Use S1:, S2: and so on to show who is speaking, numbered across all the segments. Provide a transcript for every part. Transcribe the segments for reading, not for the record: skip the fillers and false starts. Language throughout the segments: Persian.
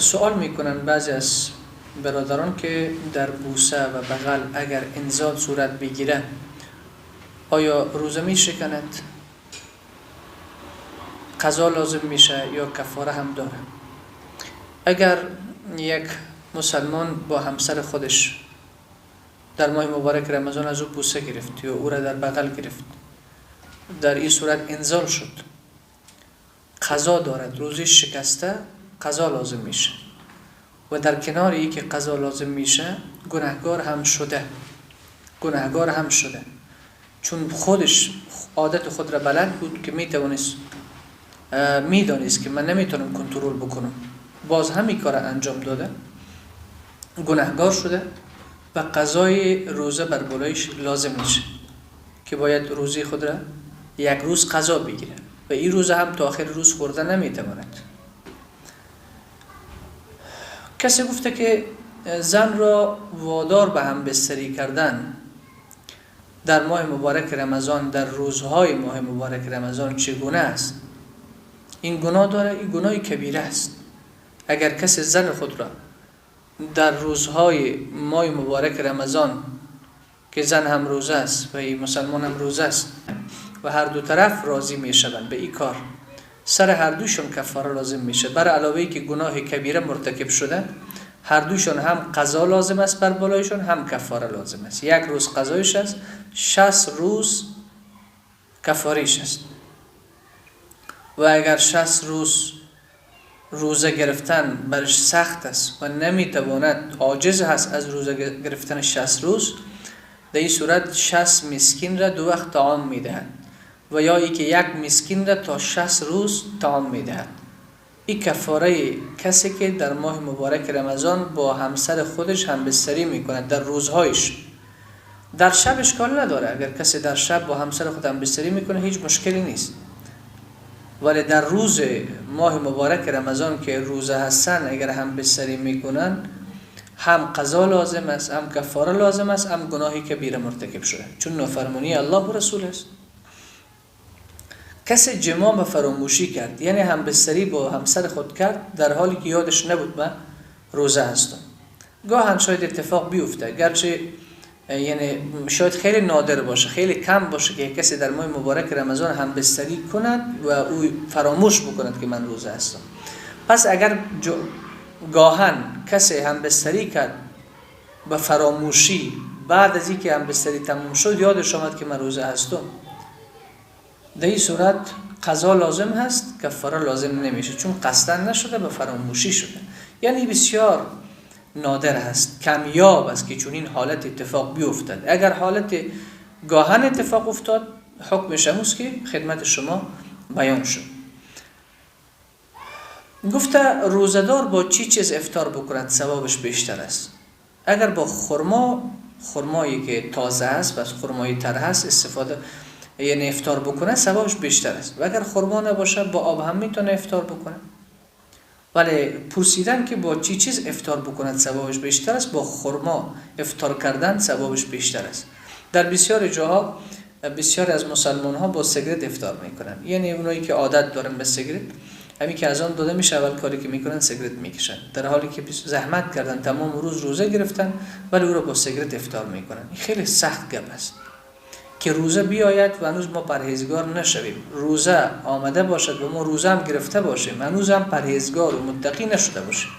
S1: سوال میکنن بعضی از برادران که در بوسه و بغل اگر انزال صورت بگیره آیا روزه میشکند؟ قضا لازم میشه یا کفاره هم داره؟ اگر یک مسلمان با همسر خودش در ماه مبارک رمضان از او بوسه گرفت یا او را در بغل گرفت، در این صورت انزال شد، قضا دارد، روزش شکسته، قضا لازم میشه و در کنار ای که قضا لازم میشه گناهگار هم شده چون خودش عادت خود را بلد بود که میدانست که من نمیتونم کنترل بکنم، باز همین کار انجام داده، گناهگار شده و قضای روزه بر بالایش لازم میشه که باید روزی خود را یک روز قضا بگیره و این روز هم تا آخر روز خورده نمیتواند. کسی گفته که زن را وادار به هم بستری کردن در ماه مبارک رمضان، در روزهای ماه مبارک رمضان چگونه است؟ این گناه داره، این گناه کبیره است. اگر کسی زن خود را در روزهای ماه مبارک رمضان که زن هم روزه است و این مسلمان هم روزه است و هر دو طرف راضی می شوند به این کار، سر هر دوشون کفاره لازم میشه. بر علاوه ای که گناه کبیره مرتکب شده، هر دوشون هم قضا لازم است بر بالایشون، هم کفاره لازم است. یک روز قضایش است، 60 روز کفاریش است. و اگر 60 روز روزه گرفتن برش سخت است و نمیتواند، عاجز هست از روزه گرفتن 60 روز، در این صورت 60 مسکین را 2 وقت طعام میدهد و یا ای که یک مسکین را تا 60 روز طعام میدهد. این کفاره کسی که در ماه مبارک رمضان با همسر خودش همبستری میکند در روزهایش. در شب اشکال نداره، اگر کسی در شب با همسر خود همبستری میکنه هیچ مشکلی نیست، ولی در روز ماه مبارک رمضان که روزه هستن اگر همبستری میکنن، هم قضا لازم است، هم کفاره لازم است، هم گناهی کبیره مرتکب شده، چون نافرمانی الله و رسول است. کسی جماع فراموشی کرد، یعنی همبستری با همسر خود کرد در حالی که یادش نبود من روزه هستم. گاهن شاید اتفاق بیفته، گرچه یعنی شاید خیلی نادر باشه، خیلی کم باشه که کسی در ماه مبارک رمضان همبستری کند و او فراموش بکند که من روزه هستم. پس اگر گاهن کسی همبستری کرد به فراموشی، بعد از اینکه همبستری تموم شد یادش آمد که من روزه هستم، در این صورت قضا لازم هست، کفاره لازم نمیشه، چون قصدن نشده، به فراموشی شده. یعنی بسیار نادر هست، کمیاب است که چون این حالت اتفاق بیفتد. اگر حالت گاهن اتفاق افتاد، حکمش هموست که خدمت شما بیان شد. گفته روزدار با چی چیز افطار بکند ثوابش بیشتر است؟ اگر با خرمایی که تازه است و خرمای تر هست استفاده، یعنی افطار بکنه، ثوابش بیشتر است. و اگر خرما نباشه با آب هم میتونه افطار بکنه. ولی پرسیدن که با چی چیز افطار بکند ثوابش بیشتر است، با خرما افطار کردن ثوابش بیشتر است. در بسیار جاها بسیار از مسلمان ها با سیگرت افطار میکنن، یعنی اونایی که عادت دارن به سیگرت، همین که از آن داده میشه اول کاری که میکنن سیگرت میکشن، در حالی که زحمت کردن تمام روز روزه گرفتن ولی او را با سیگرت افطار میکنن. این خیلی سخت گپ است که روزه بیاید و هنوز ما پرهیزگار نشویم، روزه آمده باشد و ما روزه هم گرفته باشیم، هنوز هم پرهیزگار و متقی نشده باشیم.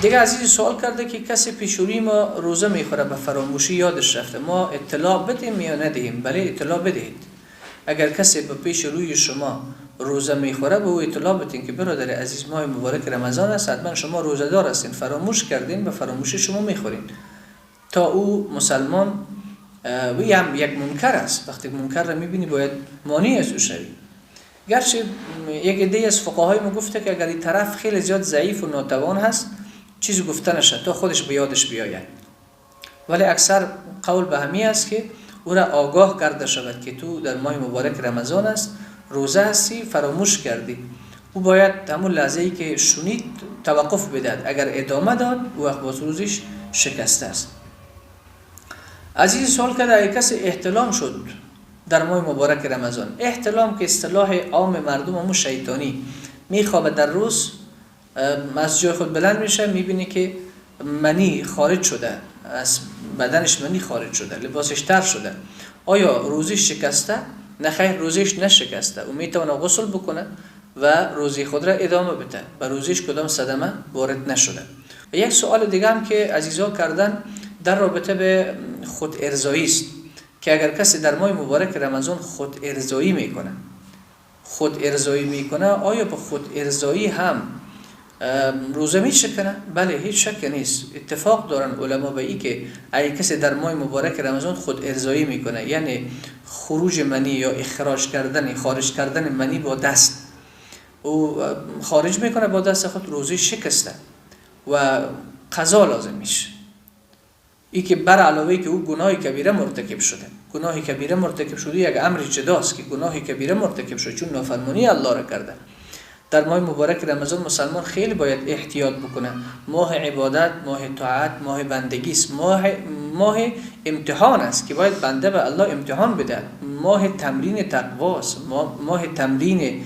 S1: دیگه عزیز سوال کرده که کسی پیشوری ما روزه میخوره به فراموشی یادش رفته، ما اطلاع بدیم یا ندهیم؟ بله اطلاع بدهید. اگر کسی به پیش روی شما روزه میخوره به او اطلاع بدین که برادر عزیز ماه مبارک رمضان است، حتما شما روزه دار هستین، فراموش کردین، به فراموشی شما میخورین، تا او مسلمان و هم یک منکر است. وقتی منکر را میبینی باید مانع از او شوی. گرچه یک عده از فقهای ما گفته که اگر این طرف خیلی زیاد ضعیف و ناتوان هست چیزی گفته نشه تا خودش به یادش بیاید، ولی اکثر قول به همی است که او را آگاه کرده شود که تو در ماه مبارک رمضان است، روزه هستی، فراموش کردی. او باید همون لحظه ای که شنید توقف بدهد، اگر ادامه داد او وقت باز روزش شکسته است. عزیز سوال کرده اگه کسی احتلام شد در ماه مبارک رمضان، احتلام که اصطلاح عام مردم همون شیطانی، میخوابه در روز، از جای خود بلند میشه، میبینی که منی خارج شده، از بدنش منی خارج شده، لباسش تر شده. آیا روزیش شکسته؟ نه خیر، روزیش نشکسته. او میتونه غسل بکنه و روزی خود را ادامه بده، و روزیش کدام صدمه وارد نشده. و یک سوال دیگه هم که عزیزا کردن در رابطه به خود ارضایی است که اگر کسی در ماه مبارک رمضان خود ارضایی میکنه، آیا به خود ارضایی هم روزه میشکنه؟ بله، هیچ شک نیست. اتفاق دارن علما به این که اگه کسی در ماه مبارک رمضان خود ارضایی میکنه، یعنی خروج منی یا خارج کردن منی با دست، او خارج میکنه با دست خود، روزه شکسته و قضا لازم میشه. ای که بر علاوه که او گناه کبیره مرتکب شده، یک امر جداست که گناه کبیره مرتکب شده، چون نافرمانی الله را کرده. در ماه مبارک رمضان مسلمان خیلی باید احتیاط بکنه. ماه عبادت، ماه طاعت، ماه بندگی است، ماه امتحان است که باید بنده به الله امتحان بده. ماه تمرین تقوا است، ماه تمرین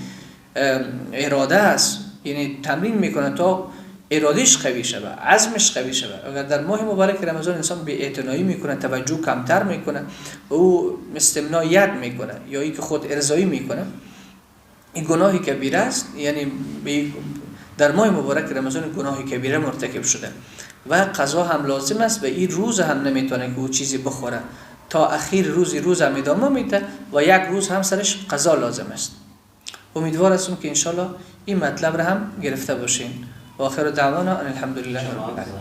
S1: اراده است، یعنی تمرین میکنه تا ارادش قوی شود، عزمش قوی شود. اگر در ماه مبارک رمضان انسان بی اعتنایی میکنه، توجه کمتر میکنه و او استمنایت میکنه یا ای که خود ارضایی میکنه، این گناهی کبیره است. یعنی در ماه مبارک رمضان گناهی کبیره مرتکب شده و قضا هم لازم است و این روز هم نمیتونه که او چیزی بخوره، تا اخیر روز هم ادامه میده و یک روز هم سرش قضا لازم است. امیدوار هستم که انشالله این مطلب را هم گرفته باشین. و آخر دعوانا ان الحمدلله رب العالمین.